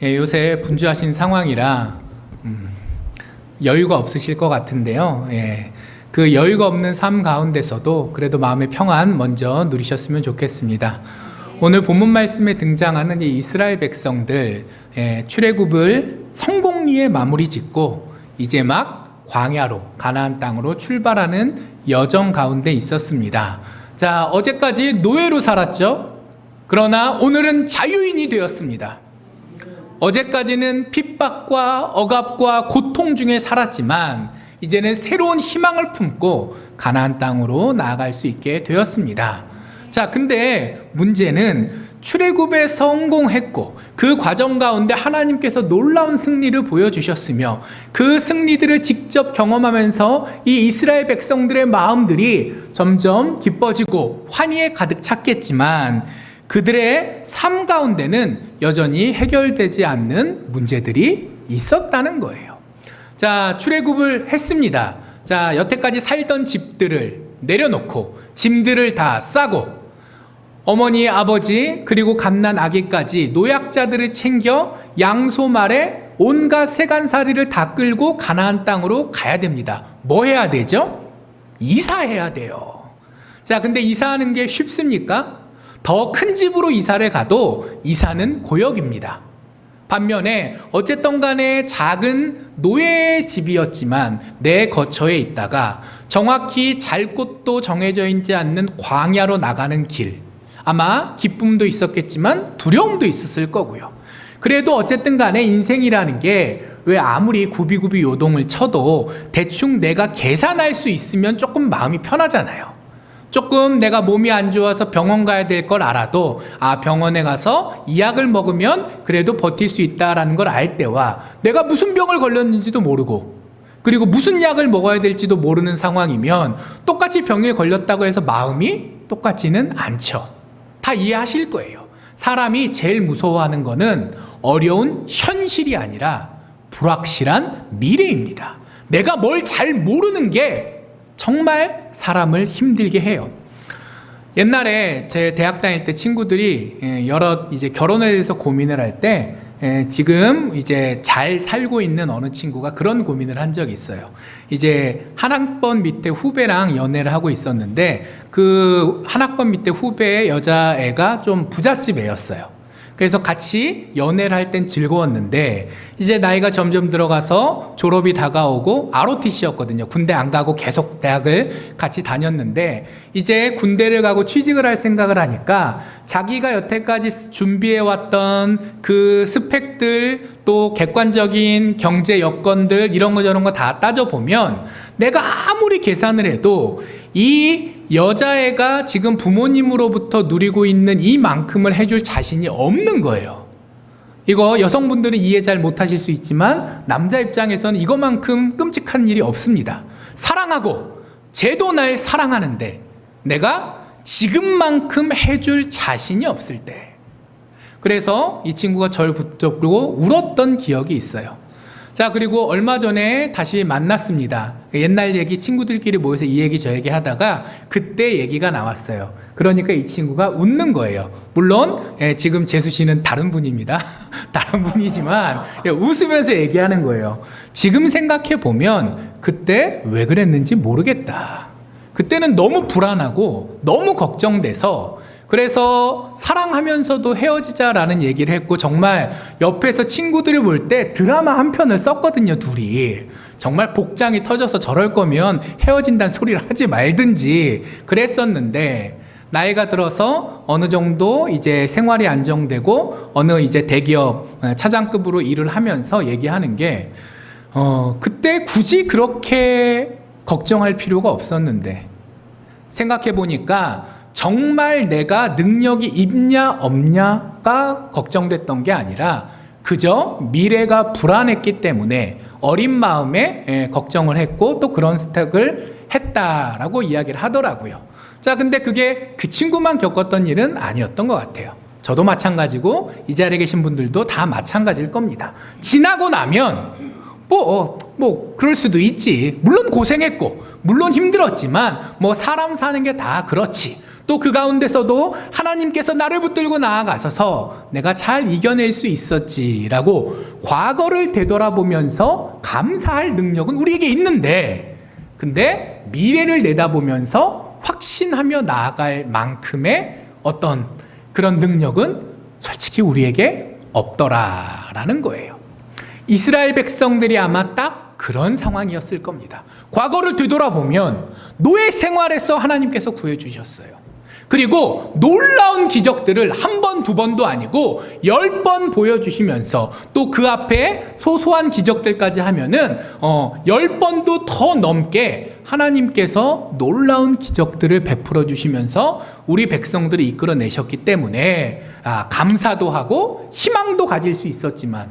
요새 분주하신 상황이라 여유가 없으실 것 같은데요. 그 여유가 없는 삶 가운데서도 그래도 마음의 평안 먼저 누리셨으면 좋겠습니다. 오늘 본문 말씀에 등장하는 이 이스라엘 백성들 출애굽을 성공리에 마무리 짓고 이제 막 광야로 가나안 땅으로 출발하는 여정 가운데 있었습니다. 자, 어제까지 노예로 살았죠. 그러나 오늘은 자유인이 되었습니다. 어제까지는 핍박과 억압과 고통 중에 살았지만 이제는 새로운 희망을 품고 가나안 땅으로 나아갈 수 있게 되었습니다. 자, 근데 문제는 출애굽에 성공했고 그 과정 가운데 하나님께서 놀라운 승리를 보여주셨으며 그 승리들을 직접 경험하면서 이 이스라엘 백성들의 마음들이 점점 기뻐지고 환희에 가득 찼겠지만 그들의 삶 가운데는 여전히 해결되지 않는 문제들이 있었다는 거예요. 자, 출애굽을 했습니다. 자, 여태까지 살던 집들을 내려놓고 짐들을 다 싸고 어머니, 아버지, 그리고 갓난 아기까지 노약자들을 챙겨 양소 말에 온갖 세간살이를 다 끌고 가나안 땅으로 가야 됩니다. 뭐 해야 되죠? 이사해야 돼요. 자, 근데 이사하는 게 쉽습니까? 더 큰 집으로 이사를 가도 이사는 고역입니다. 반면에 어쨌든 간에 작은 노예의 집이었지만 내 거처에 있다가 정확히 잘 곳도 정해져 있지 않는 광야로 나가는 길, 아마 기쁨도 있었겠지만 두려움도 있었을 거고요. 그래도 어쨌든 간에 인생이라는 게 왜 아무리 굽이굽이 요동을 쳐도 대충 내가 계산할 수 있으면 조금 마음이 편하잖아요. 조금 내가 몸이 안 좋아서 병원 가야 될 걸 알아도 병원에 가서 이 약을 먹으면 그래도 버틸 수 있다라는 걸 알 때와 내가 무슨 병을 걸렸는지도 모르고 그리고 무슨 약을 먹어야 될지도 모르는 상황이면 똑같이 병에 걸렸다고 해서 마음이 똑같지는 않죠. 다 이해하실 거예요. 사람이 제일 무서워하는 거는 어려운 현실이 아니라 불확실한 미래입니다. 내가 뭘 잘 모르는 게 정말 사람을 힘들게 해요. 옛날에 제 대학 다닐 때 친구들이 여러 이제 결혼에 대해서 고민을 할 때 지금 이제 잘 살고 있는 어느 친구가 그런 고민을 한 적이 있어요. 이제 한 학번 밑에 후배랑 연애를 하고 있었는데 그 한 학번 밑에 후배의 여자애가 좀 부잣집 애였어요. 그래서 같이 연애를 할 땐 즐거웠는데 이제 나이가 점점 들어가서 졸업이 다가오고 ROTC였거든요. 군대 안 가고 계속 대학을 같이 다녔는데 이제 군대를 가고 취직을 할 생각을 하니까 자기가 여태까지 준비해왔던 그 스펙들 또 객관적인 경제 여건들 이런 거 저런 거 다 따져보면 내가 아무리 계산을 해도 이 여자애가 지금 부모님으로부터 누리고 있는 이만큼을 해줄 자신이 없는 거예요. 이거 여성분들은 이해 잘 못하실 수 있지만 남자 입장에서는 이것만큼 끔찍한 일이 없습니다. 사랑하고 쟤도 날 사랑하는데 내가 지금만큼 해줄 자신이 없을 때, 그래서 이 친구가 저를 붙잡고 울었던 기억이 있어요. 자, 그리고 얼마 전에 다시 만났습니다. 옛날 얘기 친구들끼리 모여서 이 얘기 저 얘기 하다가 그때 얘기가 나왔어요. 그러니까 이 친구가 웃는 거예요. 물론 지금 재수 씨는 다른 분입니다. 다른 분이지만 웃으면서 얘기하는 거예요. 지금 생각해 보면 그때 왜 그랬는지 모르겠다. 그때는 너무 불안하고 너무 걱정돼서 그래서 사랑하면서도 헤어지자라는 얘기를 했고 정말 옆에서 친구들이 볼 때 드라마 한 편을 썼거든요, 둘이. 정말 복장이 터져서 저럴 거면 헤어진다는 소리를 하지 말든지 그랬었는데 나이가 들어서 어느 정도 이제 생활이 안정되고 어느 이제 대기업 차장급으로 일을 하면서 얘기하는 게 그때 굳이 그렇게 걱정할 필요가 없었는데 생각해 보니까 정말 내가 능력이 있냐 없냐가 걱정됐던 게 아니라 그저 미래가 불안했기 때문에 어린 마음에 걱정을 했고 또 그런 스택을 했다라고 이야기를 하더라고요. 자, 근데 그게 그 친구만 겪었던 일은 아니었던 것 같아요. 저도 마찬가지고 이 자리에 계신 분들도 다 마찬가지일 겁니다. 지나고 나면 그럴 수도 있지. 물론 고생했고 물론 힘들었지만 사람 사는 게 다 그렇지. 또 그 가운데서도 하나님께서 나를 붙들고 나아가셔서 내가 잘 이겨낼 수 있었지라고 과거를 되돌아보면서 감사할 능력은 우리에게 있는데, 근데 미래를 내다보면서 확신하며 나아갈 만큼의 어떤 그런 능력은 솔직히 우리에게 없더라라는 거예요. 이스라엘 백성들이 아마 딱 그런 상황이었을 겁니다. 과거를 되돌아보면 노예 생활에서 하나님께서 구해주셨어요. 그리고 놀라운 기적들을 한 번, 두 번도 아니고 10번 보여주시면서 또 그 앞에 소소한 기적들까지 하면은 10번도 더 넘게 하나님께서 놀라운 기적들을 베풀어 주시면서 우리 백성들을 이끌어내셨기 때문에 감사도 하고 희망도 가질 수 있었지만,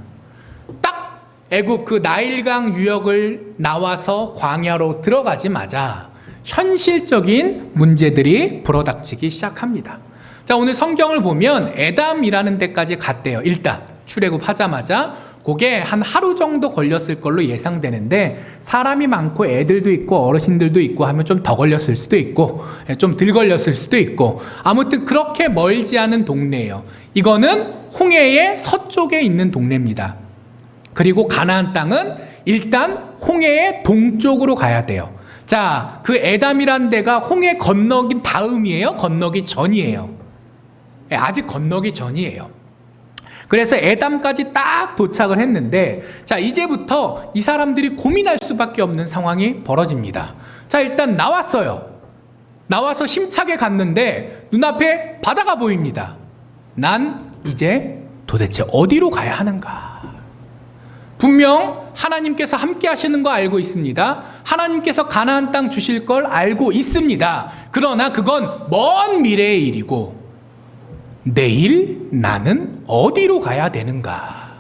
딱 애굽 그 나일강 유역을 나와서 광야로 들어가자마자 현실적인 문제들이 불어닥치기 시작합니다. 자, 오늘 성경을 보면 에담이라는 데까지 갔대요. 일단 출애굽 하자마자 그게 한 하루 정도 걸렸을 걸로 예상되는데, 사람이 많고 애들도 있고 어르신들도 있고 하면 좀 더 걸렸을 수도 있고 좀 덜 걸렸을 수도 있고, 아무튼 그렇게 멀지 않은 동네예요. 이거는 홍해의 서쪽에 있는 동네입니다. 그리고 가나안 땅은 일단 홍해의 동쪽으로 가야 돼요. 자, 그 에담이란 데가 홍해 건너긴 다음이에요? 건너기 전이에요? 아직 건너기 전이에요. 그래서 에담까지 딱 도착을 했는데, 자, 이제부터 이 사람들이 고민할 수밖에 없는 상황이 벌어집니다. 자, 일단 나왔어요. 나와서 힘차게 갔는데 눈앞에 바다가 보입니다. 난 이제 도대체 어디로 가야 하는가? 분명 하나님께서 함께 하시는 거 알고 있습니다. 하나님께서 가나안 땅 주실 걸 알고 있습니다. 그러나 그건 먼 미래의 일이고, 내일 나는 어디로 가야 되는가?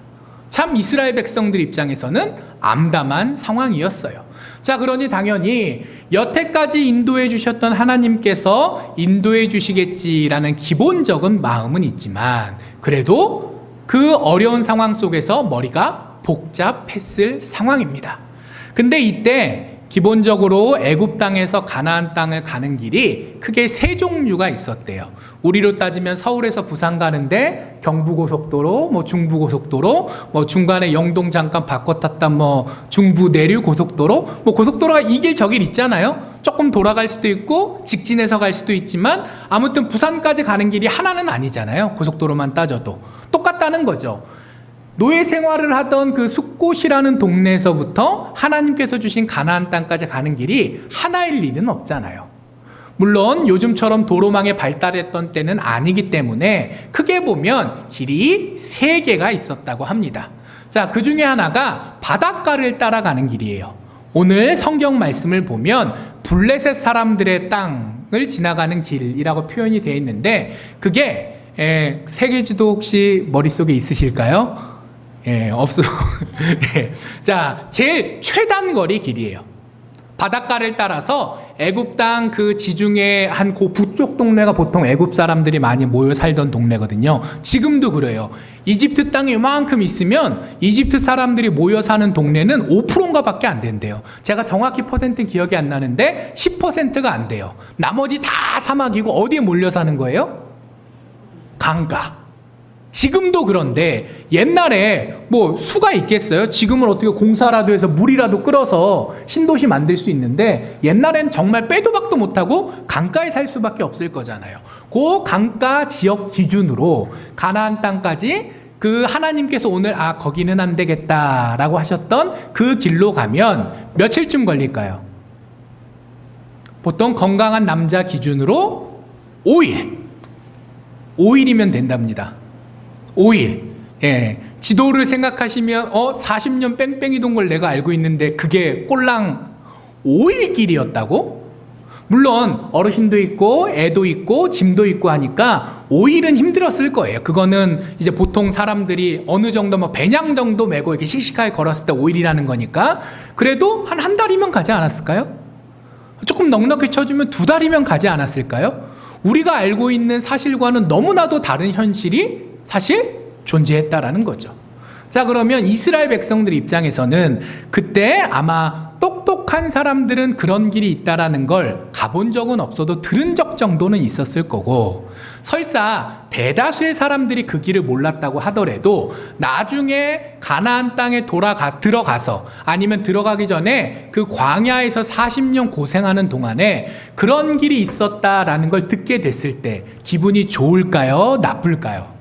참 이스라엘 백성들 입장에서는 암담한 상황이었어요. 자, 그러니 당연히 여태까지 인도해 주셨던 하나님께서 인도해 주시겠지라는 기본적인 마음은 있지만, 그래도 그 어려운 상황 속에서 머리가 복잡했을 상황입니다. 근데 이때 기본적으로 애굽 땅에서 가나안 땅을 가는 길이 크게 세 종류가 있었대요. 우리로 따지면 서울에서 부산 가는데 경부고속도로, 중부고속도로, 중간에 영동 잠깐 바꿔 탔다 중부 내륙 고속도로, 고속도로가 이 길 저 길 있잖아요. 조금 돌아갈 수도 있고 직진해서 갈 수도 있지만 아무튼 부산까지 가는 길이 하나는 아니잖아요. 고속도로만 따져도 똑같다는 거죠. 노예 생활을 하던 그 숫곳이라는 동네에서부터 하나님께서 주신 가나안 땅까지 가는 길이 하나일 리는 없잖아요. 물론 요즘처럼 도로망이 발달했던 때는 아니기 때문에 크게 보면 길이 3개가 있었다고 합니다. 자, 그 중에 하나가 바닷가를 따라가는 길이에요. 오늘 성경 말씀을 보면 블레셋 사람들의 땅을 지나가는 길이라고 표현이 되어 있는데, 그게 세계지도 혹시 머릿속에 있으실까요? 없어. 자, 제일 최단거리 길이에요. 바닷가를 따라서 애굽 땅 그 지중해 한 그 북쪽 동네가 보통 애굽 사람들이 많이 모여 살던 동네거든요. 지금도 그래요. 이집트 땅이 이만큼 있으면 이집트 사람들이 모여 사는 동네는 5%인가 밖에 안 된대요. 제가 정확히 퍼센트는 기억이 안 나는데 10%가 안 돼요. 나머지 다 사막이고 어디에 몰려 사는 거예요? 강가. 지금도 그런데 옛날에 수가 있겠어요? 지금은 어떻게 공사라도 해서 물이라도 끌어서 신도시 만들 수 있는데, 옛날엔 정말 빼도 박도 못하고 강가에 살 수밖에 없을 거잖아요. 그 강가 지역 기준으로 가나안 땅까지 그 하나님께서 오늘 거기는 안 되겠다라고 하셨던 그 길로 가면 며칠쯤 걸릴까요? 보통 건강한 남자 기준으로 5일이면 된답니다. 5일. 지도를 생각하시면 40년 뺑뺑이 돈 걸 내가 알고 있는데 그게 꼴랑 5일 길이었다고? 물론 어르신도 있고 애도 있고 짐도 있고 하니까 5일은 힘들었을 거예요. 그거는 이제 보통 사람들이 어느 정도 배낭 정도 메고 이렇게 씩씩하게 걸었을 때 5일이라는 거니까, 그래도 한 달이면 가지 않았을까요? 조금 넉넉히 쳐주면 2달이면 가지 않았을까요? 우리가 알고 있는 사실과는 너무나도 다른 현실이 사실 존재했다라는 거죠. 자, 그러면 이스라엘 백성들 입장에서는 그때 아마 똑똑 똑똑한 사람들은 그런 길이 있다라는 걸 가본 적은 없어도 들은 적 정도는 있었을 거고, 설사 대다수의 사람들이 그 길을 몰랐다고 하더라도 나중에 가나안 땅에 들어가서 아니면 들어가기 전에 그 광야에서 40년 고생하는 동안에 그런 길이 있었다라는 걸 듣게 됐을 때 기분이 좋을까요? 나쁠까요?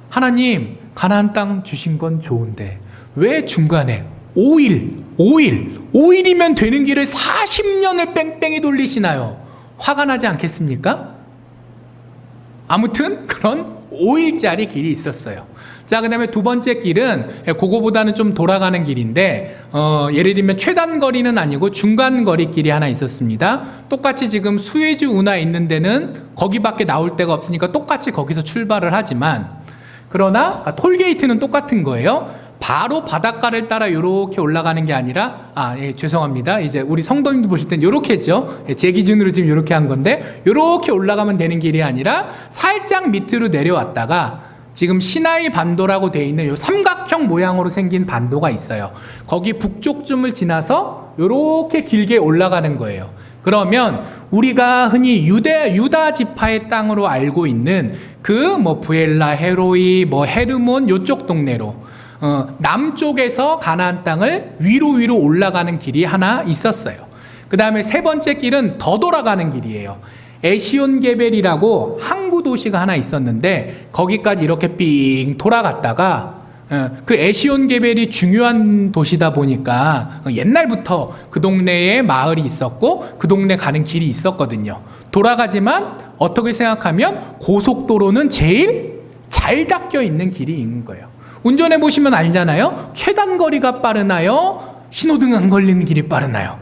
하나님 가나안 땅 주신 건 좋은데 왜 중간에 5일이면 되는 길을 40년을 뺑뺑이 돌리시나요? 화가 나지 않겠습니까? 아무튼 그런 5일짜리 길이 있었어요. 자, 그 다음에 두 번째 길은 그거보다는 좀 돌아가는 길인데 예를 들면 최단거리는 아니고 중간거리 길이 하나 있었습니다. 똑같이 지금 수에즈 운하 있는 데는 거기밖에 나올 데가 없으니까 똑같이 거기서 출발을 하지만, 그러나 톨게이트는 똑같은 거예요. 바로 바닷가를 따라 이렇게 올라가는 게 아니라, 죄송합니다. 이제 우리 성도님들 보실 땐 이렇게 했죠. 제 기준으로 지금 이렇게 한 건데, 이렇게 올라가면 되는 길이 아니라 살짝 밑으로 내려왔다가 지금 시나이 반도라고 되어 있는 이 삼각형 모양으로 생긴 반도가 있어요. 거기 북쪽쯤을 지나서 이렇게 길게 올라가는 거예요. 그러면 우리가 흔히 유다 지파의 땅으로 알고 있는 부엘라, 헤로이, 헤르몬 요쪽 동네로 남쪽에서 가나안 땅을 위로 올라가는 길이 하나 있었어요. 그 다음에 세 번째 길은 더 돌아가는 길이에요. 에시온게벨이라고 항구 도시가 하나 있었는데 거기까지 이렇게 삥 돌아갔다가 그 에시온게벨이 중요한 도시다 보니까 옛날부터 그 동네에 마을이 있었고 그 동네 가는 길이 있었거든요. 돌아가지만 어떻게 생각하면 고속도로는 제일 잘 닦여 있는 길이 있는 거예요. 운전해 보시면 알잖아요. 최단거리가 빠르나요? 신호등 안 걸리는 길이 빠르나요?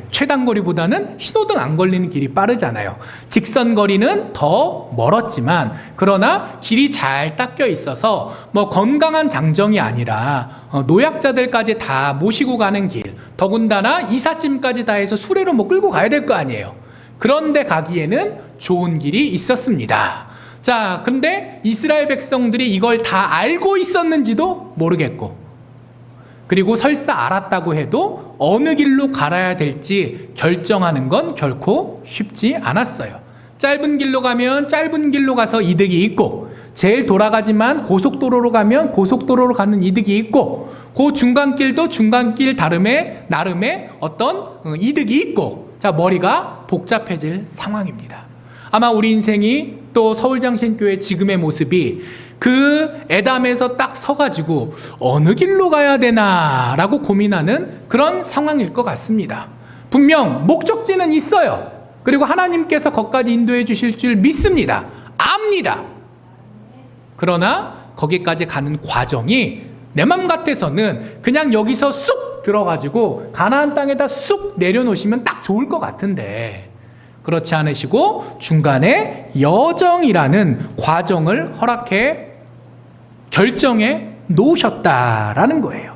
최단거리보다는 신호등 안 걸리는 길이 빠르잖아요. 직선거리는 더 멀었지만 그러나 길이 잘 닦여 있어서 건강한 장정이 아니라 노약자들까지 다 모시고 가는 길, 더군다나 이삿짐까지 다 해서 수레로 끌고 가야 될 거 아니에요. 그런데 가기에는 좋은 길이 있었습니다. 자, 근데 이스라엘 백성들이 이걸 다 알고 있었는지도 모르겠고, 그리고 설사 알았다고 해도 어느 길로 갈아야 될지 결정하는 건 결코 쉽지 않았어요. 짧은 길로 가면 짧은 길로 가서 이득이 있고, 제일 돌아가지만 고속도로로 가면 고속도로로 가는 이득이 있고, 그 중간길도 중간길 나름의 어떤 이득이 있고, 자, 머리가 복잡해질 상황입니다. 아마 우리 인생이 또 서울장신교회 지금의 모습이 그 애담에서 딱 서가지고 어느 길로 가야 되나 라고 고민하는 그런 상황일 것 같습니다. 분명 목적지는 있어요. 그리고 하나님께서 거기까지 인도해 주실 줄 믿습니다. 압니다. 그러나 거기까지 가는 과정이 내 맘 같아서는 그냥 여기서 쑥 들어가지고 가나안 땅에다 쑥 내려놓으시면 딱 좋을 것 같은데, 그렇지 않으시고 중간에 여정이라는 과정을 결정해 놓으셨다라는 거예요.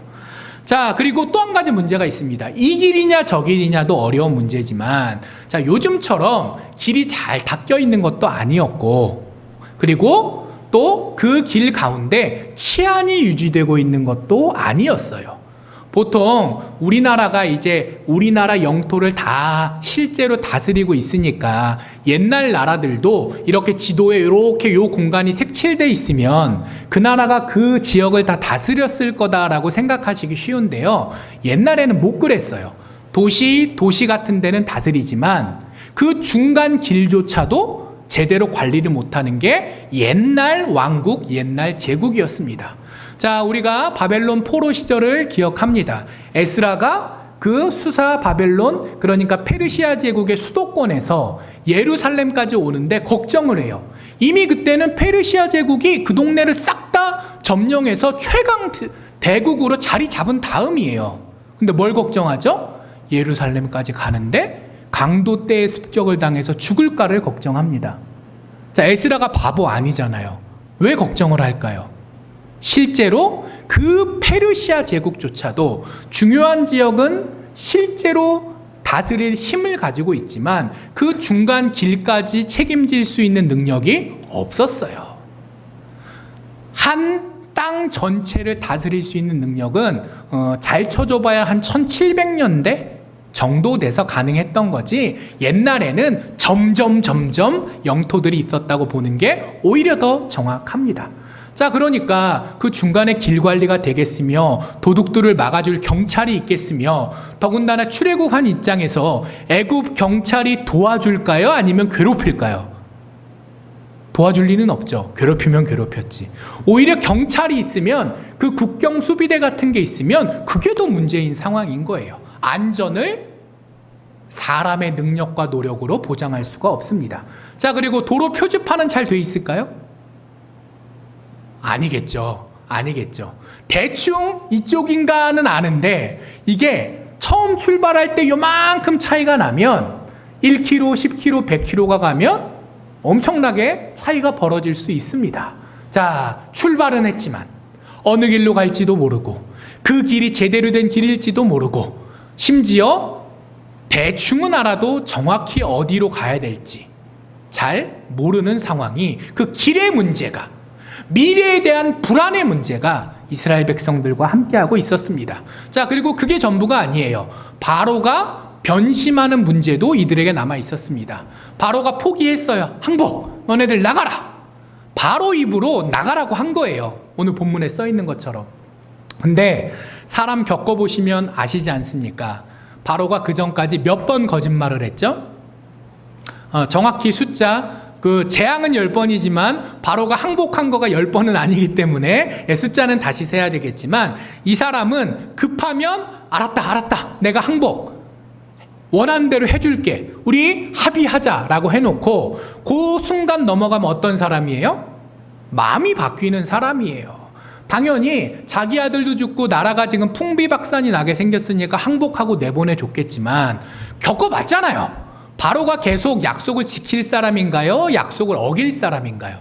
자, 그리고 또 한 가지 문제가 있습니다. 이 길이냐 저 길이냐도 어려운 문제지만, 자, 요즘처럼 길이 잘 닦여 있는 것도 아니었고, 그리고 또 그 길 가운데 치안이 유지되고 있는 것도 아니었어요. 보통 우리나라가 이제 우리나라 영토를 다 실제로 다스리고 있으니까 옛날 나라들도 이렇게 지도에 이렇게 요 공간이 색칠돼 있으면 그 나라가 그 지역을 다 다스렸을 거다라고 생각하시기 쉬운데요. 옛날에는 못 그랬어요. 도시 같은 데는 다스리지만 그 중간 길조차도 제대로 관리를 못하는 게 옛날 왕국, 옛날 제국이었습니다. 자, 우리가 바벨론 포로 시절을 기억합니다. 에스라가 그 수사 바벨론, 그러니까 페르시아 제국의 수도권에서 예루살렘까지 오는데 걱정을 해요. 이미 그때는 페르시아 제국이 그 동네를 싹 다 점령해서 최강 대국으로 자리 잡은 다음이에요. 근데 뭘 걱정하죠? 예루살렘까지 가는데 강도떼의 습격을 당해서 죽을까를 걱정합니다. 자, 에스라가 바보 아니잖아요. 왜 걱정을 할까요? 실제로 그 페르시아 제국조차도 중요한 지역은 실제로 다스릴 힘을 가지고 있지만 그 중간 길까지 책임질 수 있는 능력이 없었어요. 한 땅 전체를 다스릴 수 있는 능력은 잘 쳐줘봐야 한 1700년대 정도 돼서 가능했던 거지, 옛날에는 점점 영토들이 있었다고 보는 게 오히려 더 정확합니다. 자, 그러니까 그 중간에 길 관리가 되겠으며 도둑들을 막아줄 경찰이 있겠으며, 더군다나 출애굽한 입장에서 애굽 경찰이 도와줄까요? 아니면 괴롭힐까요? 도와줄 리는 없죠. 괴롭히면 괴롭혔지. 오히려 경찰이 있으면, 그 국경 수비대 같은 게 있으면 그게 더 문제인 상황인 거예요. 안전을 사람의 능력과 노력으로 보장할 수가 없습니다. 자, 그리고 도로 표지판은 잘 돼 있을까요? 아니겠죠. 대충 이쪽인가는 아는데, 이게 처음 출발할 때 요만큼 차이가 나면 1km, 10km, 100km가 가면 엄청나게 차이가 벌어질 수 있습니다. 자, 출발은 했지만 어느 길로 갈지도 모르고, 그 길이 제대로 된 길일지도 모르고, 심지어 대충은 알아도 정확히 어디로 가야 될지 잘 모르는 상황이, 그 길의 문제가, 미래에 대한 불안의 문제가 이스라엘 백성들과 함께하고 있었습니다. 자, 그리고 그게 전부가 아니에요. 바로가 변심하는 문제도 이들에게 남아 있었습니다. 바로가 포기했어요. 항복, 너네들 나가라. 바로 입으로 나가라고 한 거예요. 오늘 본문에 써 있는 것처럼. 근데 사람 겪어보시면 아시지 않습니까? 바로가 그 전까지 몇 번 거짓말을 했죠? 정확히 숫자, 그 재앙은 10번이지만 바로가 항복한 거가 10번은 아니기 때문에 숫자는 다시 세야 되겠지만, 이 사람은 급하면 알았다, 내가 항복 원하는 대로 해줄게, 우리 합의하자라고 해놓고 그 순간 넘어가면 어떤 사람이에요? 마음이 바뀌는 사람이에요. 당연히 자기 아들도 죽고 나라가 지금 풍비박산이 나게 생겼으니까 항복하고 내보내줬겠지만, 겪어봤잖아요. 바로가 계속 약속을 지킬 사람인가요? 약속을 어길 사람인가요?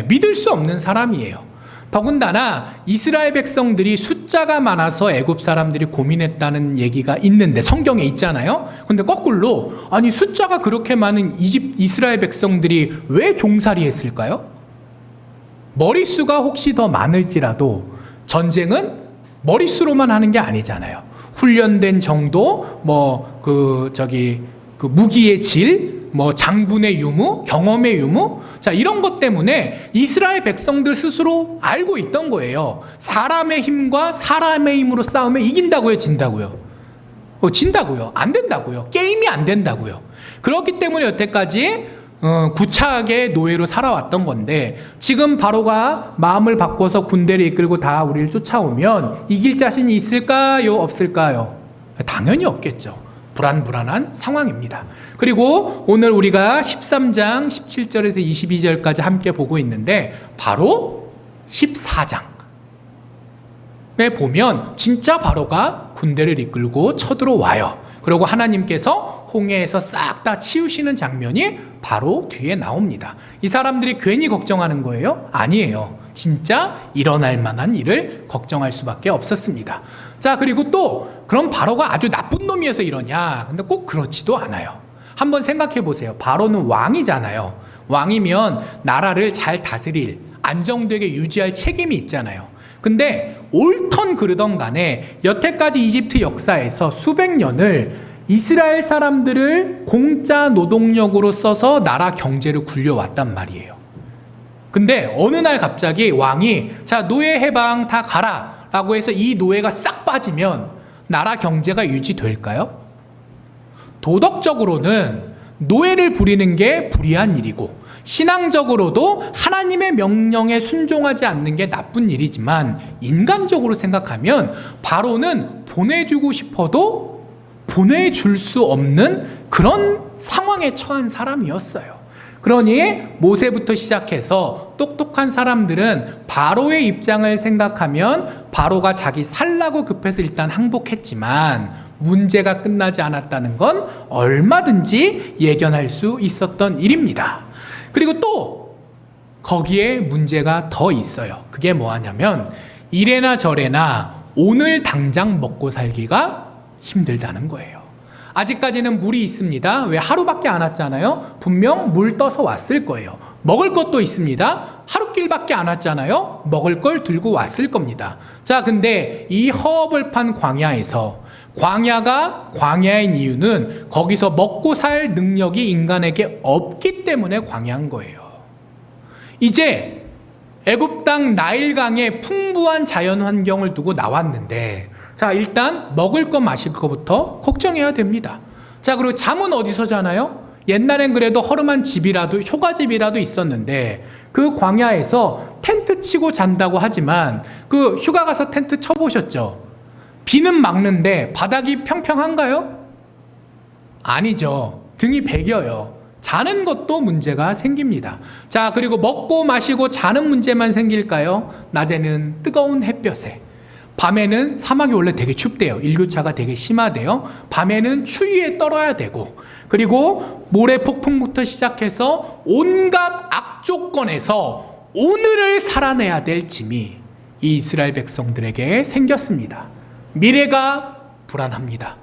믿을 수 없는 사람이에요. 더군다나 이스라엘 백성들이 숫자가 많아서 애굽 사람들이 고민했다는 얘기가 있는데, 성경에 있잖아요. 근데 거꾸로, 아니 숫자가 그렇게 많은 이스라엘 백성들이 왜 종살이 했을까요? 머릿수가 혹시 더 많을지라도 전쟁은 머릿수로만 하는 게 아니잖아요. 훈련된 정도, 그 무기의 질, 장군의 유무, 경험의 유무, 자, 이런 것 때문에 이스라엘 백성들 스스로 알고 있던 거예요. 사람의 힘과 사람의 힘으로 싸우면 이긴다고요, 진다고요? 진다고요. 안 된다고요. 게임이 안 된다고요. 그렇기 때문에 여태까지 구차하게 노예로 살아왔던 건데, 지금 바로가 마음을 바꿔서 군대를 이끌고 다 우리를 쫓아오면 이길 자신이 있을까요? 없을까요? 당연히 없겠죠. 불안한 상황입니다. 그리고 오늘 우리가 13장 17절에서 22절까지 함께 보고 있는데, 바로 14장에 보면 진짜 바로가 군대를 이끌고 쳐들어와요. 그리고 하나님께서 홍해에서 싹 다 치우시는 장면이 바로 뒤에 나옵니다. 이 사람들이 괜히 걱정하는 거예요? 아니에요. 진짜 일어날 만한 일을 걱정할 수밖에 없었습니다. 자, 그리고 또 그럼 바로가 아주 나쁜 놈이어서 이러냐? 근데 꼭 그렇지도 않아요. 한번 생각해 보세요. 바로는 왕이잖아요. 왕이면 나라를 잘 다스릴, 안정되게 유지할 책임이 있잖아요. 근데 옳던 그르던 간에 여태까지 이집트 역사에서 수백 년을 이스라엘 사람들을 공짜 노동력으로 써서 나라 경제를 굴려왔단 말이에요. 근데 어느 날 갑자기 왕이, 자, 노예 해방 다 가라 라고 해서 이 노예가 싹 빠지면 나라 경제가 유지될까요? 도덕적으로는 노예를 부리는 게 불의한 일이고, 신앙적으로도 하나님의 명령에 순종하지 않는 게 나쁜 일이지만, 인간적으로 생각하면 바로는 보내주고 싶어도 보내줄 수 없는 그런 상황에 처한 사람이었어요. 그러니 모세부터 시작해서 똑똑한 사람들은 바로의 입장을 생각하면 바로가 자기 살라고 급해서 일단 항복했지만 문제가 끝나지 않았다는 건 얼마든지 예견할 수 있었던 일입니다. 그리고 또 거기에 문제가 더 있어요. 그게 뭐하냐면, 이래나 저래나 오늘 당장 먹고 살기가 힘들다는 거예요. 아직까지는 물이 있습니다. 왜? 하루밖에 안 왔잖아요. 분명 물 떠서 왔을 거예요. 먹을 것도 있습니다. 하루길밖에 안 왔잖아요. 먹을 걸 들고 왔을 겁니다. 자, 근데 이 허허벌판 광야에서, 광야가 광야인 이유는 거기서 먹고 살 능력이 인간에게 없기 때문에 광야인 거예요. 이제 애굽 땅 나일강에 풍부한 자연 환경을 두고 나왔는데, 자, 일단 먹을 거 마실 거부터 걱정해야 됩니다. 자, 그리고 잠은 어디서 자나요? 옛날엔 그래도 허름한 집이라도, 효가집이라도 있었는데 그 광야에서 텐트 치고 잔다고 하지만 그 휴가 가서 텐트 쳐보셨죠? 비는 막는데 바닥이 평평한가요? 아니죠. 등이 베겨요. 자는 것도 문제가 생깁니다. 자, 그리고 먹고 마시고 자는 문제만 생길까요? 낮에는 뜨거운 햇볕에, 밤에는 사막이 원래 되게 춥대요. 일교차가 되게 심하대요. 밤에는 추위에 떨어야 되고, 그리고 모래 폭풍부터 시작해서 온갖 악조건에서 오늘을 살아내야 될 짐이 이 이스라엘 백성들에게 생겼습니다. 미래가 불안합니다.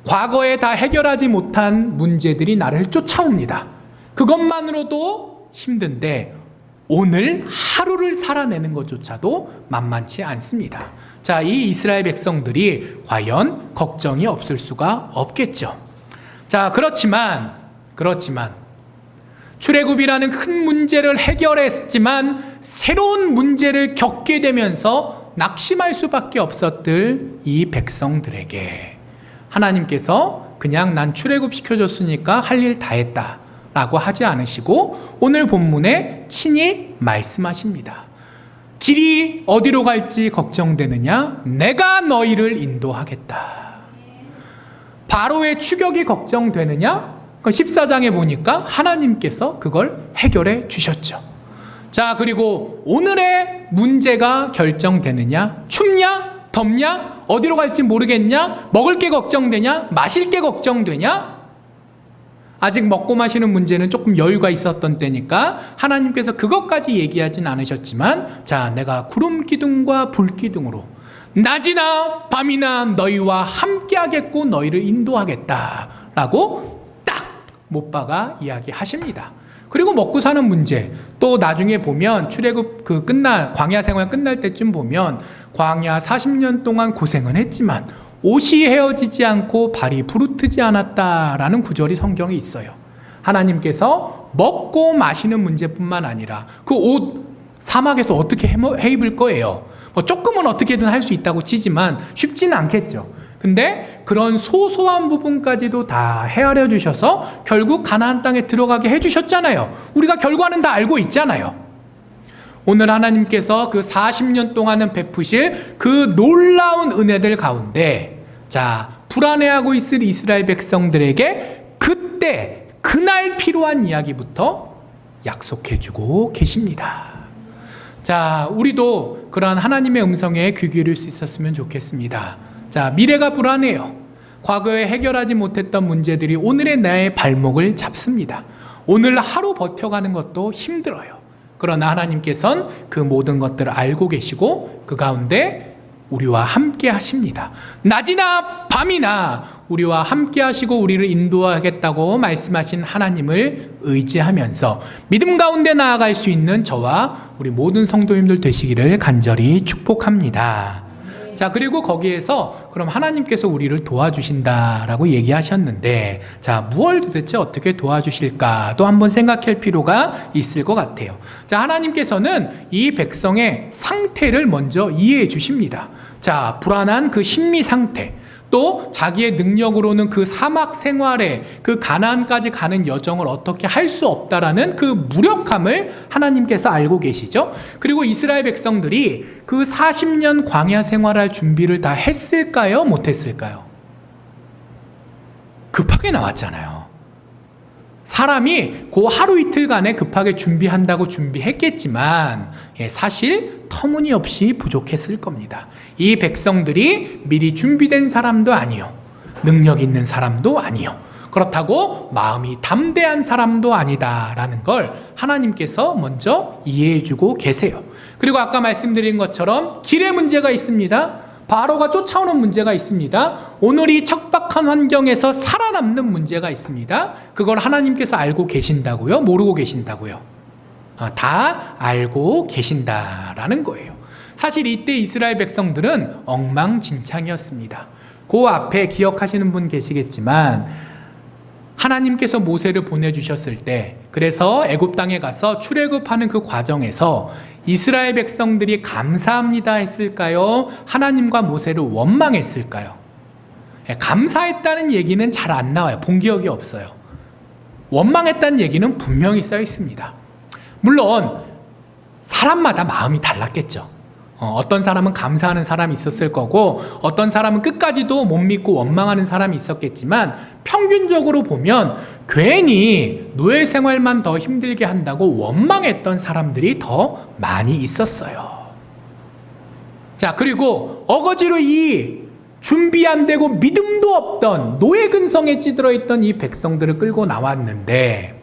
과거에 다 해결하지 못한 문제들이 나를 쫓아옵니다. 그것만으로도 힘든데 오늘 하루를 살아내는 것조차도 만만치 않습니다. 자, 이 이스라엘 백성들이 과연 걱정이 없을 수가 없겠죠. 자, 그렇지만 출애굽이라는 큰 문제를 해결했지만 새로운 문제를 겪게 되면서 낙심할 수밖에 없었을 이 백성들에게 하나님께서 그냥 난 출애굽 시켜줬으니까 할 일 다 했다 라고 하지 않으시고 오늘 본문에 친히 말씀하십니다. 길이 어디로 갈지 걱정되느냐? 내가 너희를 인도하겠다. 바로의 추격이 걱정되느냐? 14장에 보니까 하나님께서 그걸 해결해 주셨죠. 자, 그리고 오늘의 문제가 결정되느냐? 춥냐? 덥냐? 어디로 갈지 모르겠냐? 먹을 게 걱정되냐? 마실 게 걱정되냐? 아직 먹고 마시는 문제는 조금 여유가 있었던 때니까 하나님께서 그것까지 얘기하진 않으셨지만, 자, 내가 구름 기둥과 불 기둥으로 낮이나 밤이나 너희와 함께 하겠고 너희를 인도하겠다 라고 딱 못 박아 이야기하십니다. 그리고 먹고 사는 문제, 또 나중에 보면 출애굽 광야 생활 끝날 때쯤 보면 광야 40년 동안 고생은 했지만 옷이 헤어지지 않고 발이 부르트지 않았다라는 구절이 성경에 있어요. 하나님께서 먹고 마시는 문제뿐만 아니라 그 옷 사막에서 어떻게 해 입을 거예요. 뭐 조금은 어떻게든 할 수 있다고 치지만 쉽지는 않겠죠. 근데 그런 소소한 부분까지도 다 헤아려 주셔서 결국 가나안 땅에 들어가게 해주셨잖아요. 우리가 결과는 다 알고 있잖아요. 오늘 하나님께서 그 40년 동안은 베푸실 그 놀라운 은혜들 가운데, 자, 불안해하고 있을 이스라엘 백성들에게 그때 그날 필요한 이야기부터 약속해주고 계십니다. 자, 우리도 그러한 하나님의 음성에 귀 기울일 수 있었으면 좋겠습니다. 자, 미래가 불안해요. 과거에 해결하지 못했던 문제들이 오늘의 나의 발목을 잡습니다. 오늘 하루 버텨가는 것도 힘들어요. 그러나 하나님께서는 그 모든 것들을 알고 계시고 그 가운데 우리와 함께 하십니다. 낮이나 밤이나 우리와 함께 하시고 우리를 인도하겠다고 말씀하신 하나님을 의지하면서 믿음 가운데 나아갈 수 있는 저와 우리 모든 성도님들 되시기를 간절히 축복합니다. 자, 그리고 거기에서 그럼 하나님께서 우리를 도와주신다라고 얘기하셨는데, 자, 무엇을 도대체 어떻게 도와주실까도 한번 생각할 필요가 있을 것 같아요. 자, 하나님께서는 이 백성의 상태를 먼저 이해해 주십니다. 자, 불안한 그 심리 상태, 또 자기의 능력으로는 그 사막 생활에 그 가나안까지 가는 여정을 어떻게 할 수 없다라는 그 무력함을 하나님께서 알고 계시죠. 그리고 이스라엘 백성들이 그 40년 광야 생활할 준비를 다 했을까요? 못했을까요? 급하게 나왔잖아요. 사람이 그 하루 이틀간에 급하게 준비한다고 준비했겠지만 사실 터무니없이 부족했을 겁니다. 이 백성들이 미리 준비된 사람도 아니요, 능력 있는 사람도 아니요, 그렇다고 마음이 담대한 사람도 아니다라는 걸 하나님께서 먼저 이해해주고 계세요. 그리고 아까 말씀드린 것처럼 길에 문제가 있습니다. 바로가 쫓아오는 문제가 있습니다. 오늘 이 척박한 환경에서 살아남는 문제가 있습니다. 그걸 하나님께서 알고 계신다고요? 모르고 계신다고요? 다 알고 계신다라는 거예요. 사실 이때 이스라엘 백성들은 엉망진창이었습니다. 그 앞에 기억하시는 분 계시겠지만 하나님께서 모세를 보내주셨을 때, 그래서 애굽 땅에 가서 출애굽하는 그 과정에서 이스라엘 백성들이 감사합니다 했을까요? 하나님과 모세를 원망했을까요? 감사했다는 얘기는 잘 안 나와요. 본 기억이 없어요. 원망했다는 얘기는 분명히 써 있습니다. 물론 사람마다 마음이 달랐겠죠. 어떤 사람은 감사하는 사람이 있었을 거고, 어떤 사람은 끝까지도 못 믿고 원망하는 사람이 있었겠지만, 평균적으로 보면 괜히 노예 생활만 더 힘들게 한다고 원망했던 사람들이 더 많이 있었어요. 자, 그리고 어거지로 이 준비 안 되고 믿음도 없던 노예 근성에 찌들어 있던 이 백성들을 끌고 나왔는데,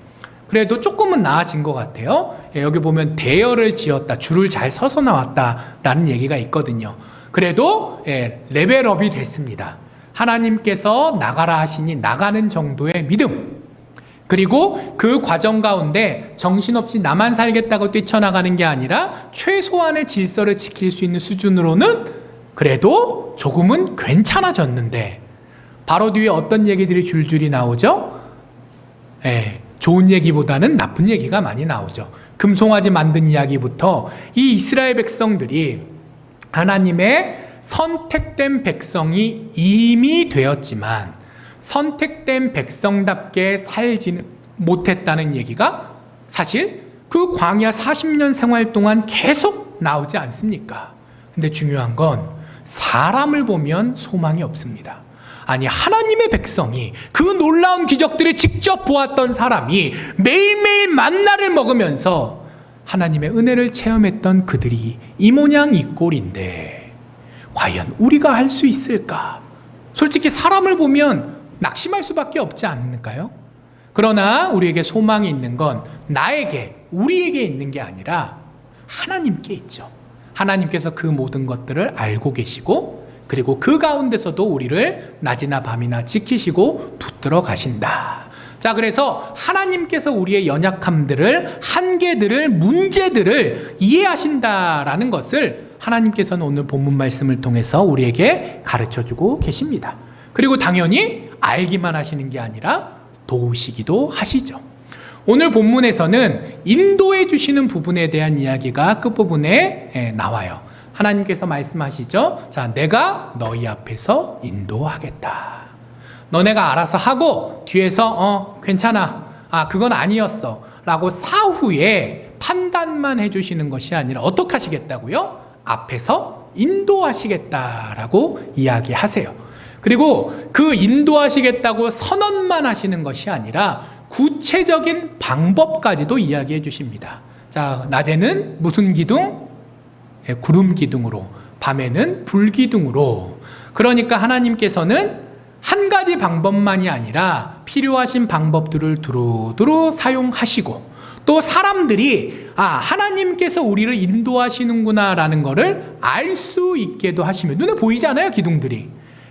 그래도 조금은 나아진 것 같아요. 여기 보면 대열을 지었다, 줄을 잘 서서 나왔다라는 얘기가 있거든요. 그래도 레벨업이 됐습니다. 하나님께서 나가라 하시니 나가는 정도의 믿음, 그리고 그 과정 가운데 정신없이 나만 살겠다고 뛰쳐나가는 게 아니라 최소한의 질서를 지킬 수 있는 수준으로는 그래도 조금은 괜찮아졌는데, 바로 뒤에 어떤 얘기들이 줄줄이 나오죠? 좋은 얘기보다는 나쁜 얘기가 많이 나오죠. 금송아지 만든 이야기부터 이 이스라엘 백성들이 하나님의 선택된 백성이 이미 되었지만 선택된 백성답게 살지는 못했다는 얘기가 사실 그 광야 40년 생활 동안 계속 나오지 않습니까? 근데 중요한 건 사람을 보면 소망이 없습니다. 아니, 하나님의 백성이, 그 놀라운 기적들을 직접 보았던 사람이 매일매일 만나를 먹으면서 하나님의 은혜를 체험했던 그들이 이 모양 이 꼴인데 과연 우리가 할 수 있을까? 솔직히 사람을 보면 낙심할 수밖에 없지 않을까요? 그러나 우리에게 소망이 있는 건 나에게, 우리에게 있는 게 아니라 하나님께 있죠. 하나님께서 그 모든 것들을 알고 계시고, 그리고 그 가운데서도 우리를 낮이나 밤이나 지키시고 붙들어 가신다. 자, 그래서 하나님께서 우리의 연약함들을, 한계들을, 문제들을 이해하신다라는 것을 하나님께서는 오늘 본문 말씀을 통해서 우리에게 가르쳐주고 계십니다. 그리고 당연히 알기만 하시는 게 아니라 도우시기도 하시죠. 오늘 본문에서는 인도해 주시는 부분에 대한 이야기가 끝부분에 나와요. 하나님께서 말씀하시죠. 자, 내가 너희 앞에서 인도하겠다. 너네가 알아서 하고 뒤에서 괜찮아, 그건 아니었어 라고 사후에 판단만 해주시는 것이 아니라 어떻게 하시겠다고요? 앞에서 인도하시겠다라고 이야기하세요. 그리고 그 인도하시겠다고 선언만 하시는 것이 아니라 구체적인 방법까지도 이야기해 주십니다. 자, 낮에는 무슨 기둥? 구름 기둥으로, 밤에는 불 기둥으로. 그러니까 하나님께서는 한 가지 방법만이 아니라 필요하신 방법들을 두루두루 사용하시고, 또 사람들이 하나님께서 우리를 인도하시는구나 라는 것을 알 수 있게도 하시며, 눈에 보이잖아요, 기둥들이.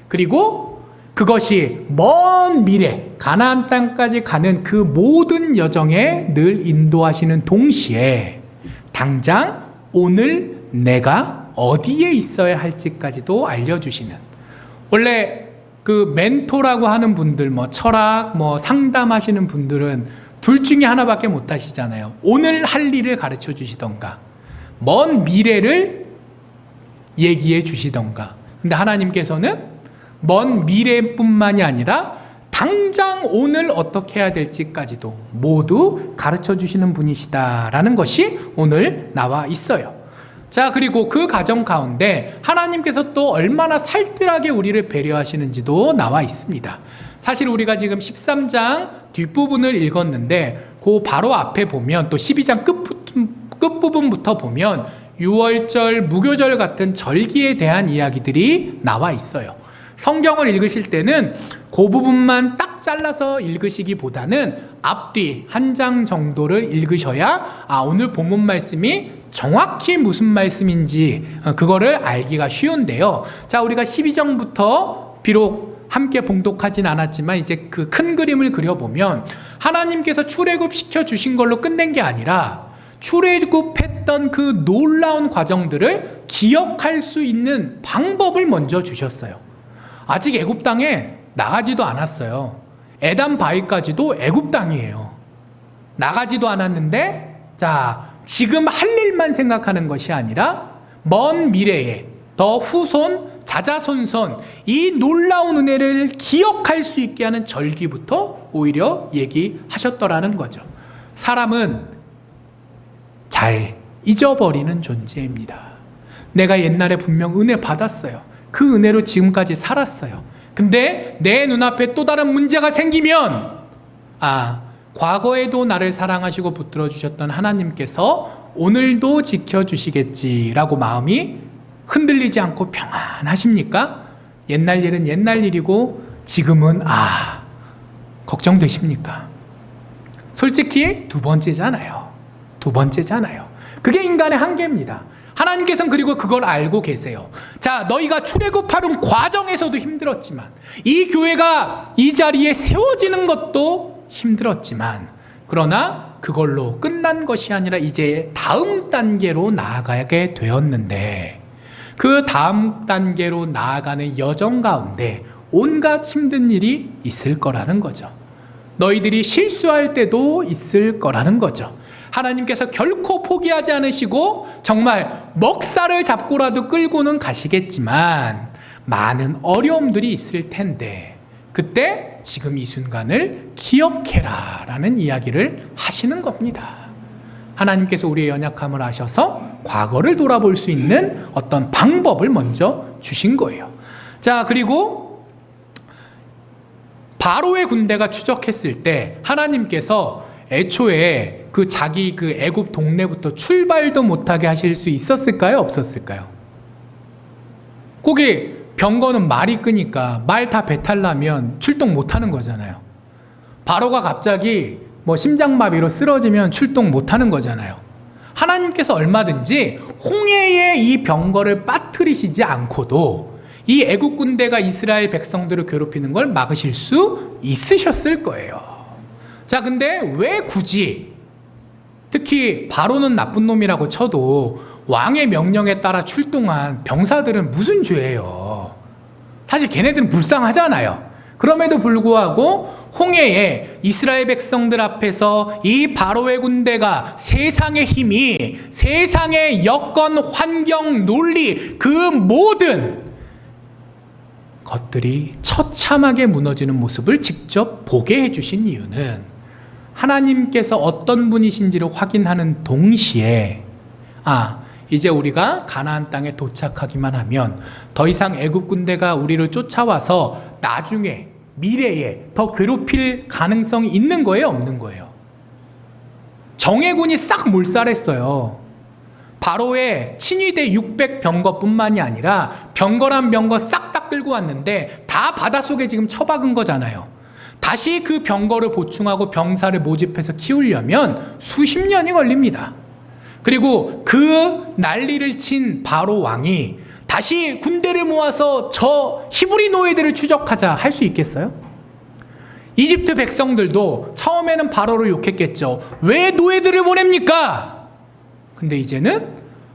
그리고 그것이 먼 미래 가나안 땅까지 가는 그 모든 여정에 늘 인도하시는 동시에 당장 오늘 내가 어디에 있어야 할지까지도 알려주시는, 원래 그 멘토라고 하는 분들, 철학, 상담하시는 분들은 둘 중에 하나밖에 못 하시잖아요. 오늘 할 일을 가르쳐 주시던가, 먼 미래를 얘기해 주시던가. 근데 하나님께서는 먼 미래뿐만이 아니라 당장 오늘 어떻게 해야 될지까지도 모두 가르쳐 주시는 분이시다라는 것이 오늘 나와 있어요. 자, 그리고 그 가정 가운데 하나님께서 또 얼마나 살뜰하게 우리를 배려하시는지도 나와 있습니다. 사실 우리가 지금 13장 뒷부분을 읽었는데 그 바로 앞에 보면, 또 12장 끝부분부터 보면 유월절, 무교절 같은 절기에 대한 이야기들이 나와 있어요. 성경을 읽으실 때는 그 부분만 딱 잘라서 읽으시기보다는 앞뒤 한 장 정도를 읽으셔야 오늘 본문 말씀이 정확히 무슨 말씀인지 그거를 알기가 쉬운데요. 자, 우리가 12장부터 비록 함께 봉독하진 않았지만 이제 그 큰 그림을 그려보면 하나님께서 출애굽 시켜주신 걸로 끝낸 게 아니라 출애굽했던 그 놀라운 과정들을 기억할 수 있는 방법을 먼저 주셨어요. 아직 애굽 땅에 나가지도 않았어요. 에단 바위까지도 애굽 땅이에요. 나가지도 않았는데 자, 지금 할 일만 생각하는 것이 아니라 먼 미래에 더 후손, 자자손손 이 놀라운 은혜를 기억할 수 있게 하는 절기부터 오히려 얘기하셨더라는 거죠. 사람은 잘 잊어버리는 존재입니다. 내가 옛날에 분명 은혜 받았어요. 그 은혜로 지금까지 살았어요. 근데 내 눈앞에 또 다른 문제가 생기면 과거에도 나를 사랑하시고 붙들어 주셨던 하나님께서 오늘도 지켜주시겠지라고 마음이 흔들리지 않고 평안하십니까? 옛날 일은 옛날 일이고 지금은 걱정되십니까? 솔직히 두 번째잖아요. 그게 인간의 한계입니다. 하나님께서는 그리고 그걸 알고 계세요. 자, 너희가 출애굽하는 과정에서도 힘들었지만 이 교회가 이 자리에 세워지는 것도 힘들었지만 그러나 그걸로 끝난 것이 아니라 이제 다음 단계로 나아가게 되었는데 그 다음 단계로 나아가는 여정 가운데 온갖 힘든 일이 있을 거라는 거죠. 너희들이 실수할 때도 있을 거라는 거죠. 하나님께서 결코 포기하지 않으시고 정말 먹살을 잡고라도 끌고는 가시겠지만 많은 어려움들이 있을 텐데 그때 지금 이 순간을 기억해라 라는 이야기를 하시는 겁니다. 하나님께서 우리의 연약함을 아셔서 과거를 돌아볼 수 있는 어떤 방법을 먼저 주신 거예요. 자, 그리고 바로의 군대가 추적했을 때 하나님께서 애초에 자기 애굽 동네부터 출발도 못하게 하실 수 있었을까요? 없었을까요? 거기 병거는 말이 끄니까 말 다 배탈 나면 출동 못하는 거잖아요. 바로가 갑자기 심장마비로 쓰러지면 출동 못하는 거잖아요. 하나님께서 얼마든지 홍해의 이 병거를 빠뜨리시지 않고도 이 애국 군대가 이스라엘 백성들을 괴롭히는 걸 막으실 수 있으셨을 거예요. 자, 근데 왜 굳이 특히 바로는 나쁜 놈이라고 쳐도 왕의 명령에 따라 출동한 병사들은 무슨 죄예요? 사실 걔네들은 불쌍하잖아요. 그럼에도 불구하고 홍해에 이스라엘 백성들 앞에서 이 바로의 군대가 세상의 힘이 세상의 여건, 환경, 논리 그 모든 것들이 처참하게 무너지는 모습을 직접 보게 해주신 이유는 하나님께서 어떤 분이신지를 확인하는 동시에 이제 우리가 가나안 땅에 도착하기만 하면 더 이상 애굽 군대가 우리를 쫓아와서 나중에 미래에 더 괴롭힐 가능성이 있는 거예요, 없는 거예요? 정예군이 싹 몰살했어요. 바로의 친위대 600병거뿐만이 아니라 병거란 병거 싹 다 끌고 왔는데 다 바닷속에 지금 처박은 거잖아요. 다시 그 병거를 보충하고 병사를 모집해서 키우려면 수십 년이 걸립니다. 그리고 그 난리를 친 바로 왕이 다시 군대를 모아서 저 히브리 노예들을 추적하자 할 수 있겠어요? 이집트 백성들도 처음에는 바로를 욕했겠죠. 왜 노예들을 보냅니까? 근데 이제는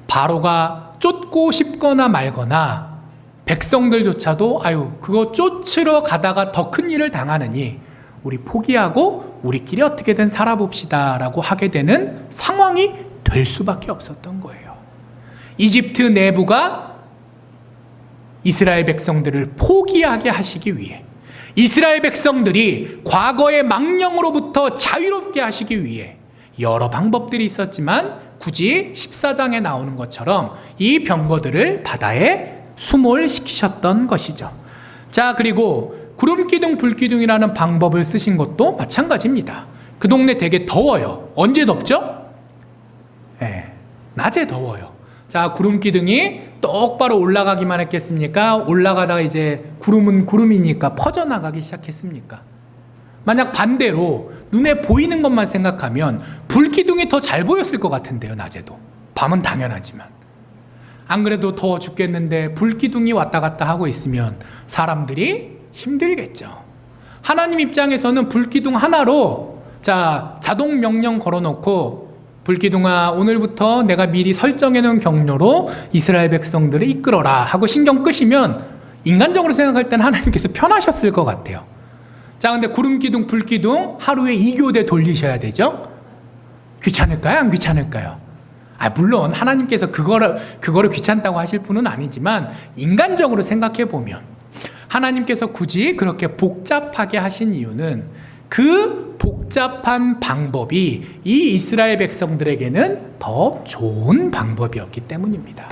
바로가 쫓고 싶거나 말거나 백성들조차도 그거 쫓으러 가다가 더 큰 일을 당하느니 우리 포기하고 우리끼리 어떻게든 살아봅시다 라고 하게 되는 상황이 될 수밖에 없었던 거예요. 이집트 내부가 이스라엘 백성들을 포기하게 하시기 위해 이스라엘 백성들이 과거의 망령으로부터 자유롭게 하시기 위해 여러 방법들이 있었지만 굳이 14장에 나오는 것처럼 이 병거들을 바다에 수몰시키셨던 것이죠. 자, 그리고 구름기둥 불기둥이라는 방법을 쓰신 것도 마찬가지입니다. 그 동네 되게 더워요. 언제 덥죠? 낮에 더워요. 자, 구름기둥이 똑바로 올라가기만 했겠습니까? 올라가다가 이제 구름은 구름이니까 퍼져나가기 시작했습니까? 만약 반대로 눈에 보이는 것만 생각하면 불기둥이 더 잘 보였을 것 같은데요, 낮에도. 밤은 당연하지만. 안 그래도 더워 죽겠는데 불기둥이 왔다 갔다 하고 있으면 사람들이 힘들겠죠. 하나님 입장에서는 불기둥 하나로 자동 명령 걸어놓고 불기둥아 오늘부터 내가 미리 설정해 놓은 경로로 이스라엘 백성들을 이끌어라 하고 신경 끄시면 인간적으로 생각할 때는 하나님께서 편하셨을 것 같아요. 자, 근데 구름기둥, 불기둥 하루에 2교대 돌리셔야 되죠? 귀찮을까요? 안 귀찮을까요? 물론 하나님께서 그거를 귀찮다고 하실 분은 아니지만 인간적으로 생각해 보면 하나님께서 굳이 그렇게 복잡하게 하신 이유는 그 복잡한 방법이 이 이스라엘 백성들에게는 더 좋은 방법이었기 때문입니다.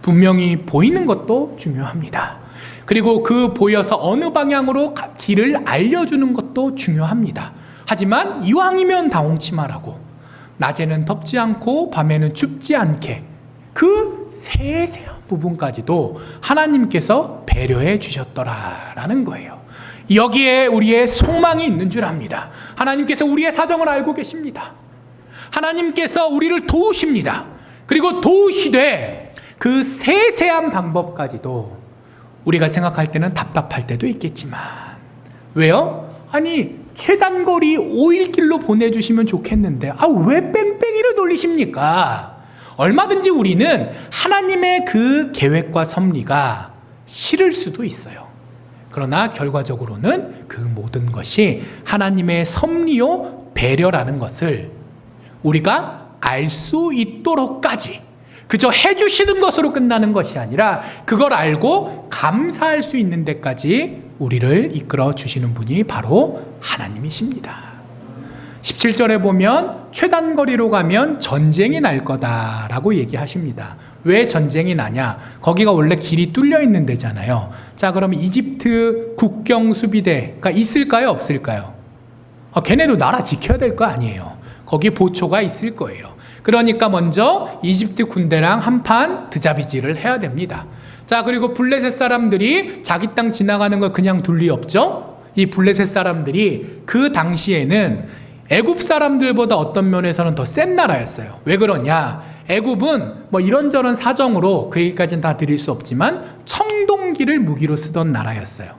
분명히 보이는 것도 중요합니다. 그리고 그 보여서 어느 방향으로 길을 알려주는 것도 중요합니다. 하지만 이왕이면 다홍치마라고 낮에는 덥지 않고 밤에는 춥지 않게 그 세세한 부분까지도 하나님께서 배려해 주셨더라라는 거예요. 여기에 우리의 소망이 있는 줄 압니다. 하나님께서 우리의 사정을 알고 계십니다. 하나님께서 우리를 도우십니다. 그리고 도우시되 그 세세한 방법까지도 우리가 생각할 때는 답답할 때도 있겠지만 왜요? 최단거리 5일길로 보내주시면 좋겠는데 왜 뺑뺑이를 돌리십니까? 얼마든지 우리는 하나님의 그 계획과 섭리가 싫을 수도 있어요. 그러나 결과적으로는 그 모든 것이 하나님의 섭리요 배려라는 것을 우리가 알 수 있도록까지 그저 해주시는 것으로 끝나는 것이 아니라 그걸 알고 감사할 수 있는 데까지 우리를 이끌어 주시는 분이 바로 하나님이십니다. 17절에 보면 최단거리로 가면 전쟁이 날 거다라고 얘기하십니다. 왜 전쟁이 나냐? 거기가 원래 길이 뚫려 있는 데잖아요. 자, 그럼 이집트 국경 수비대가 있을까요? 없을까요? 걔네도 나라 지켜야 될 거 아니에요. 거기 보초가 있을 거예요. 그러니까 먼저 이집트 군대랑 한판 드자비질을 해야 됩니다. 자, 그리고 블레셋 사람들이 자기 땅 지나가는 걸 그냥 둘 리 없죠? 이 블레셋 사람들이 그 당시에는 애굽 사람들보다 어떤 면에서는 더 센 나라였어요. 왜 그러냐? 애굽은 이런저런 사정으로 그 얘기까지는 다 드릴 수 없지만 청동기를 무기로 쓰던 나라였어요.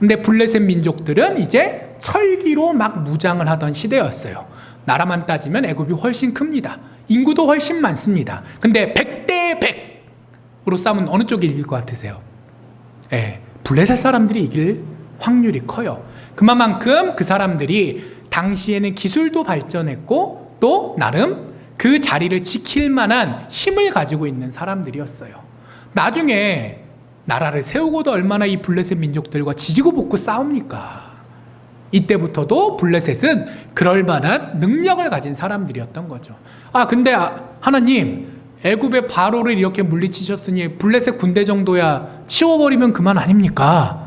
근데 블레셋 민족들은 이제 철기로 막 무장을 하던 시대였어요. 나라만 따지면 애굽이 훨씬 큽니다. 인구도 훨씬 많습니다. 근데 100대 100으로 싸우면 어느 쪽이 이길 것 같으세요? 블레셋 사람들이 이길 확률이 커요. 그만큼 그 사람들이 당시에는 기술도 발전했고 또 나름 그 자리를 지킬 만한 힘을 가지고 있는 사람들이었어요. 나중에 나라를 세우고도 얼마나 이 블레셋 민족들과 지지고 볶고 싸웁니까? 이때부터도 블레셋은 그럴 만한 능력을 가진 사람들이었던 거죠. 근데 하나님, 애굽의 바로를 이렇게 물리치셨으니 블레셋 군대 정도야 치워버리면 그만 아닙니까?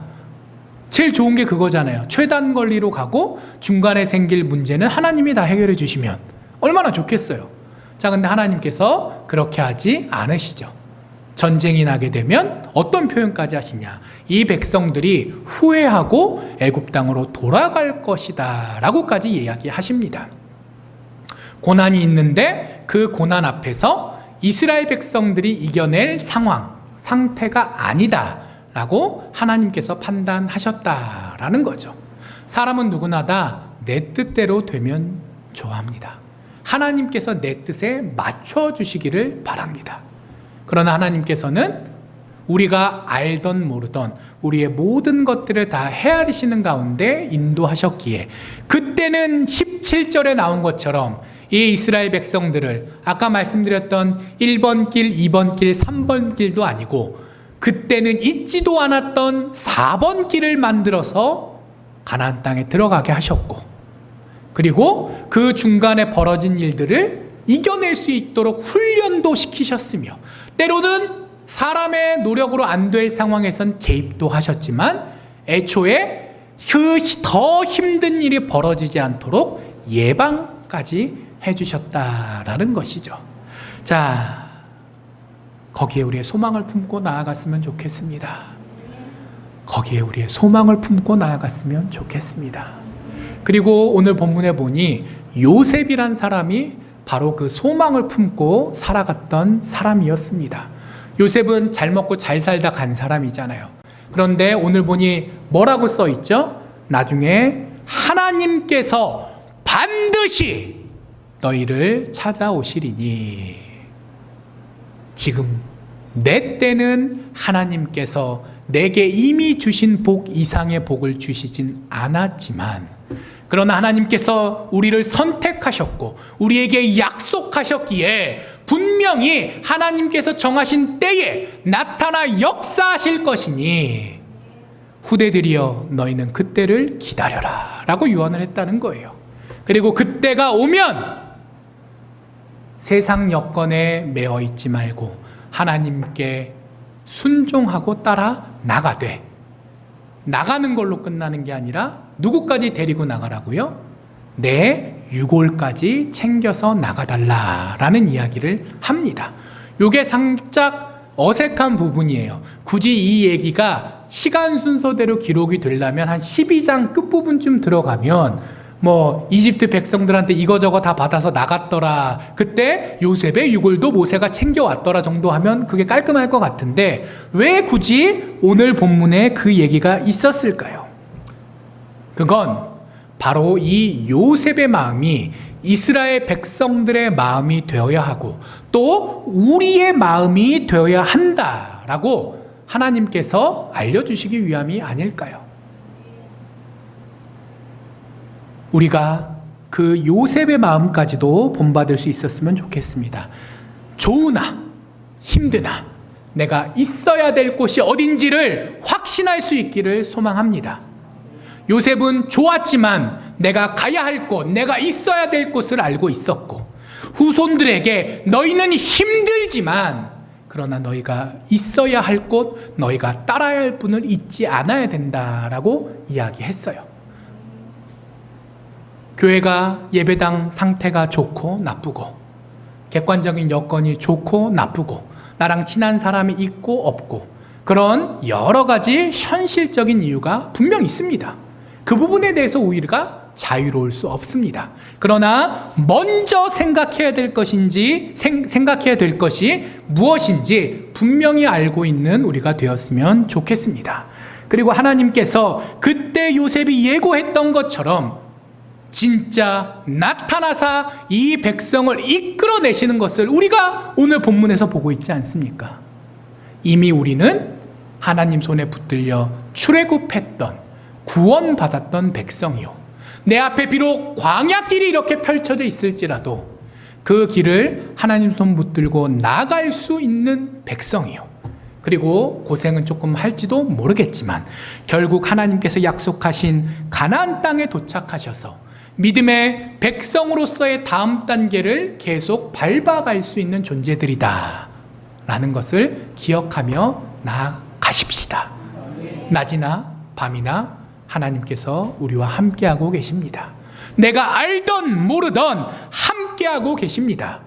제일 좋은 게 그거잖아요. 최단거리로 가고 중간에 생길 문제는 하나님이 다 해결해 주시면 얼마나 좋겠어요. 자, 근데 하나님께서 그렇게 하지 않으시죠. 전쟁이 나게 되면 어떤 표현까지 하시냐? 이 백성들이 후회하고 애굽 땅으로 돌아갈 것이다 라고까지 이야기하십니다. 고난이 있는데 그 고난 앞에서 이스라엘 백성들이 이겨낼 상태가 아니다 라고 하나님께서 판단하셨다라는 거죠. 사람은 누구나 다 내 뜻대로 되면 좋아합니다. 하나님께서 내 뜻에 맞춰주시기를 바랍니다. 그러나 하나님께서는 우리가 알던 모르던 우리의 모든 것들을 다 헤아리시는 가운데 인도하셨기에 그때는 17절에 나온 것처럼 이 이스라엘 백성들을 아까 말씀드렸던 1번 길, 2번 길, 3번 길도 아니고 그때는 잊지도 않았던 4번 길을 만들어서 가나안 땅에 들어가게 하셨고 그리고 그 중간에 벌어진 일들을 이겨낼 수 있도록 훈련도 시키셨으며 때로는 사람의 노력으로 안 될 상황에선 개입도 하셨지만 애초에 그 더 힘든 일이 벌어지지 않도록 예방까지 해주셨다라는 것이죠. 자, 거기에 우리의 소망을 품고 나아갔으면 좋겠습니다. 거기에 우리의 소망을 품고 나아갔으면 좋겠습니다. 그리고 오늘 본문에 보니 요셉이란 사람이 바로 그 소망을 품고 살아갔던 사람이었습니다. 요셉은 잘 먹고 잘 살다 간 사람이잖아요. 그런데 오늘 보니 뭐라고 써 있죠? 나중에 하나님께서 반드시 너희를 찾아오시리니. 지금 내 때는 하나님께서 내게 이미 주신 복 이상의 복을 주시진 않았지만, 그러나 하나님께서 우리를 선택하셨고 우리에게 약속하셨기에 분명히 하나님께서 정하신 때에 나타나 역사하실 것이니 후대들이여 너희는 그때를 기다려라 라고 유언을 했다는 거예요. 그리고 그때가 오면 세상 여건에 매어 있지 말고 하나님께 순종하고 따라 나가되, 나가는 걸로 끝나는 게 아니라 누구까지 데리고 나가라고요? 내 유골까지 챙겨서 나가달라라는 이야기를 합니다. 이게 살짝 어색한 부분이에요. 굳이 이 얘기가 시간 순서대로 기록이 되려면 한 12장 끝부분쯤 들어가면 이집트 백성들한테 이거저거 다 받아서 나갔더라, 그때 요셉의 유골도 모세가 챙겨왔더라 정도 하면 그게 깔끔할 것 같은데 왜 굳이 오늘 본문에 그 얘기가 있었을까요? 그건 바로 이 요셉의 마음이 이스라엘 백성들의 마음이 되어야 하고 또 우리의 마음이 되어야 한다라고 하나님께서 알려주시기 위함이 아닐까요? 우리가 그 요셉의 마음까지도 본받을 수 있었으면 좋겠습니다. 좋으나 힘드나 내가 있어야 될 곳이 어딘지를 확신할 수 있기를 소망합니다. 요셉은 좋았지만 내가 가야 할 곳, 내가 있어야 될 곳을 알고 있었고, 후손들에게 너희는 힘들지만 그러나 너희가 있어야 할 곳, 너희가 따라야 할 분을 잊지 않아야 된다라고 이야기했어요. 교회가 예배당 상태가 좋고 나쁘고, 객관적인 여건이 좋고 나쁘고, 나랑 친한 사람이 있고 없고, 그런 여러 가지 현실적인 이유가 분명 있습니다. 그 부분에 대해서 우리가 자유로울 수 없습니다. 그러나 먼저 생각해야 될 것이 무엇인지 분명히 알고 있는 우리가 되었으면 좋겠습니다. 그리고 하나님께서 그때 요셉이 예고했던 것처럼 진짜 나타나사 이 백성을 이끌어내시는 것을 우리가 오늘 본문에서 보고 있지 않습니까? 이미 우리는 하나님 손에 붙들려 출애굽했던, 구원받았던 백성이요, 내 앞에 비록 광야길이 이렇게 펼쳐져 있을지라도 그 길을 하나님 손 붙들고 나갈 수 있는 백성이요, 그리고 고생은 조금 할지도 모르겠지만 결국 하나님께서 약속하신 가나안 땅에 도착하셔서 믿음의 백성으로서의 다음 단계를 계속 밟아갈 수 있는 존재들이다 라는 것을 기억하며 나아가십시다. 낮이나 밤이나 하나님께서 우리와 함께하고 계십니다. 내가 알던 모르던 함께하고 계십니다.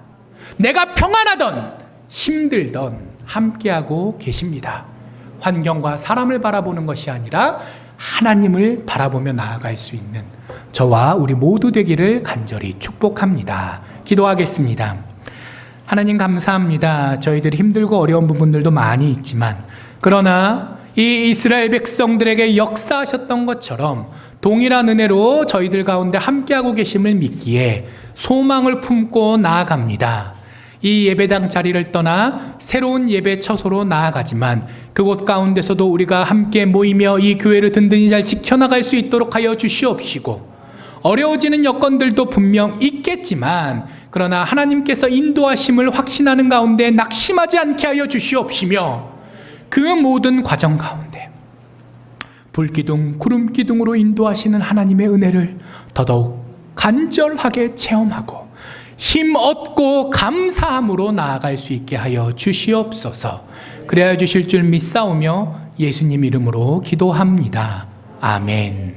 내가 평안하던 힘들던 함께하고 계십니다. 환경과 사람을 바라보는 것이 아니라 하나님을 바라보며 나아갈 수 있는 저와 우리 모두 되기를 간절히 축복합니다. 기도하겠습니다. 하나님 감사합니다. 저희들이 힘들고 어려운 부분들도 많이 있지만, 그러나 이 이스라엘 백성들에게 역사하셨던 것처럼 동일한 은혜로 저희들 가운데 함께하고 계심을 믿기에 소망을 품고 나아갑니다. 이 예배당 자리를 떠나 새로운 예배 처소로 나아가지만 그곳 가운데서도 우리가 함께 모이며 이 교회를 든든히 잘 지켜나갈 수 있도록 하여 주시옵시고, 어려워지는 여건들도 분명 있겠지만 그러나 하나님께서 인도하심을 확신하는 가운데 낙심하지 않게 하여 주시옵시며, 그 모든 과정 가운데 불기둥 구름기둥으로 인도하시는 하나님의 은혜를 더더욱 간절하게 체험하고 힘 얻고 감사함으로 나아갈 수 있게 하여 주시옵소서. 그래야 주실 줄 믿사오며 예수님 이름으로 기도합니다. 아멘.